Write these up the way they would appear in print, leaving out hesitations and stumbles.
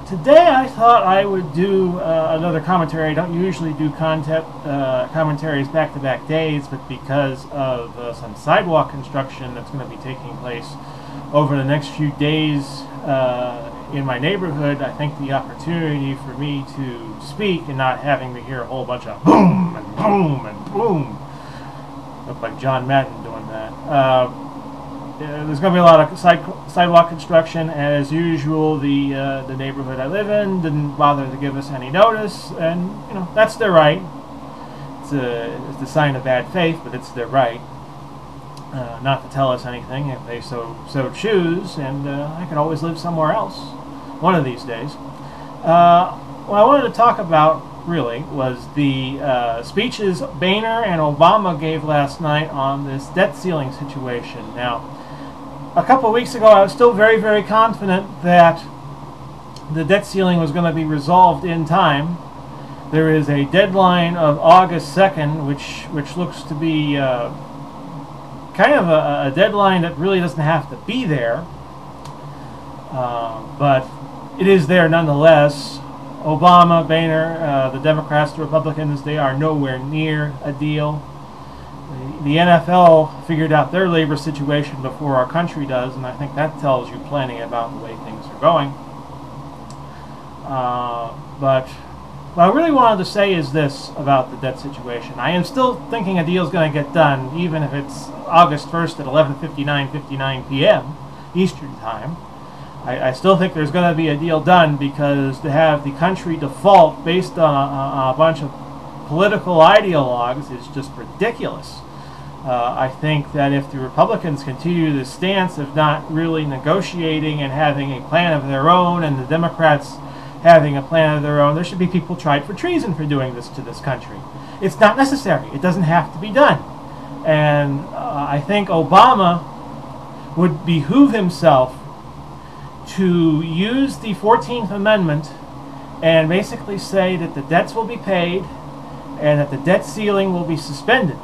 Today I thought I would do another commentary. I don't usually do commentaries back-to-back days, but because of some sidewalk construction that's going to be taking place over the next few days in my neighborhood, I think the opportunity for me to speak and not having to hear a whole bunch of boom and boom and boom. Look like John Madden doing that. There's going to be a lot of sidewalk construction. As usual, the neighborhood I live in didn't bother to give us any notice, and you know that's their right. It's a sign of bad faith, but it's their right not to tell us anything if they so choose. And I could always live somewhere else one of these days. What I wanted to talk about really was the speeches Boehner and Obama gave last night on this debt ceiling situation. Now, a couple of weeks ago, I was still very, very confident that the debt ceiling was going to be resolved in time. There is a deadline of August 2nd, which looks to be kind of a deadline that really doesn't have to be there, but it is there nonetheless. Obama, Boehner, the Democrats, the Republicans, they are nowhere near a deal. The NFL figured out their labor situation before our country does, and I think that tells you plenty about the way things are going. But what I really wanted to say is this about the debt situation. I am still thinking a deal is going to get done, even if it's August 1st at 11:59 p.m. Eastern Time. I still think there's going to be a deal done, because to have the country default based on a bunch of political ideologues is just ridiculous. I think that if the Republicans continue this stance of not really negotiating and having a plan of their own, and the Democrats having a plan of their own, there should be people tried for treason for doing this to this country. It's not necessary. It doesn't have to be done. And I think Obama would behoove himself to use the 14th Amendment and basically say that the debts will be paid and that the debt ceiling will be suspended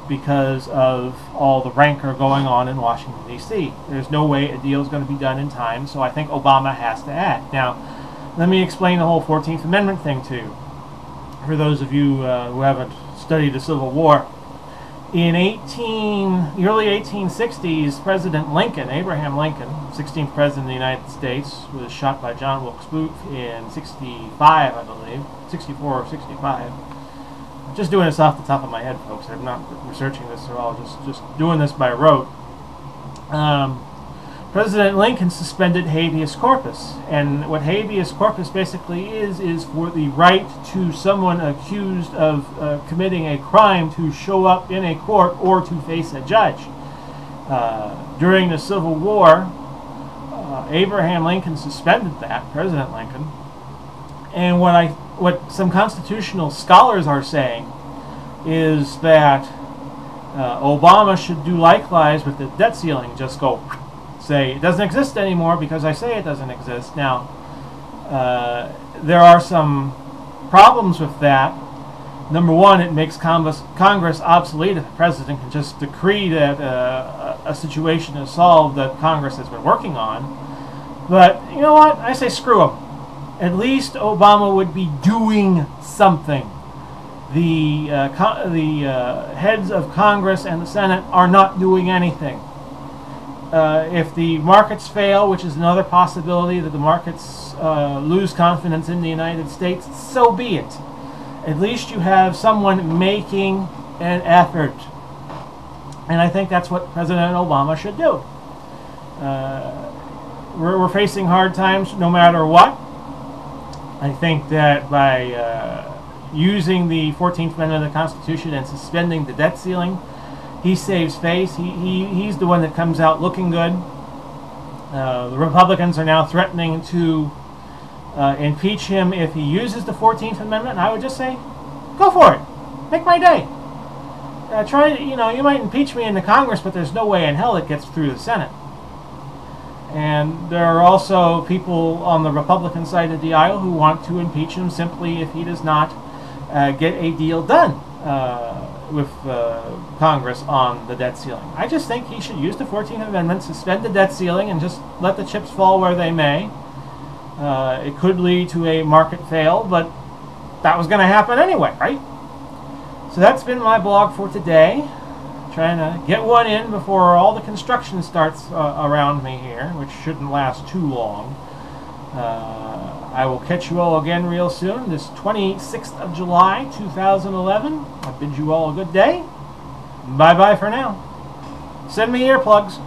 because of all the rancor going on in Washington, D.C. There's no way a deal is going to be done in time, so I think Obama has to act. Now, let me explain the whole 14th Amendment thing to you, for those of you who haven't studied the Civil War. In the early 1860s, President Lincoln, Abraham Lincoln, 16th President of the United States, was shot by John Wilkes Booth in 65, I believe, 64 or 65. I'm just doing this off the top of my head, folks. I'm not researching this at all, just doing this by rote. President Lincoln suspended habeus corpus, and what habeus corpus basically is for the right to someone accused of committing a crime to show up in a court or to face a judge. During the Civil War, Abraham Lincoln suspended that, President Lincoln, and what some constitutional scholars are saying is that Obama should do likewise with the debt ceiling, just go say it doesn't exist anymore because I say it doesn't exist. Now, there are some problems with that. Number one, it makes Congress obsolete if the president can just decree that a situation is solved that Congress has been working on. But you know what? I say screw him. At least Obama would be doing something. The heads of Congress and the Senate are not doing anything. If the markets fail, which is another possibility that the markets lose confidence in the United States, so be it. At least you have someone making an effort. And I think that's what President Obama should do. We're facing hard times no matter what. I think that by using the 14th Amendment of the Constitution and suspending the debt ceiling, he saves face. He's the one that comes out looking good. The Republicans are now threatening to impeach him if he uses the 14th Amendment. And I would just say, go for it. Make my day. You might impeach me in the Congress, but there's no way in hell it gets through the Senate. And there are also people on the Republican side of the aisle who want to impeach him simply if he does not get a deal done with Congress on the debt ceiling. I just think he should use the 14th Amendment, suspend the debt ceiling, and just let the chips fall where they may. It could lead to a market fail, but that was going to happen anyway, right? So that's been my blog for today. Trying to get one in before all the construction starts around me here, which shouldn't last too long. I will catch you all again real soon, this 26th of July, 2011. I bid you all a good day. Bye-bye for now. Send me earplugs.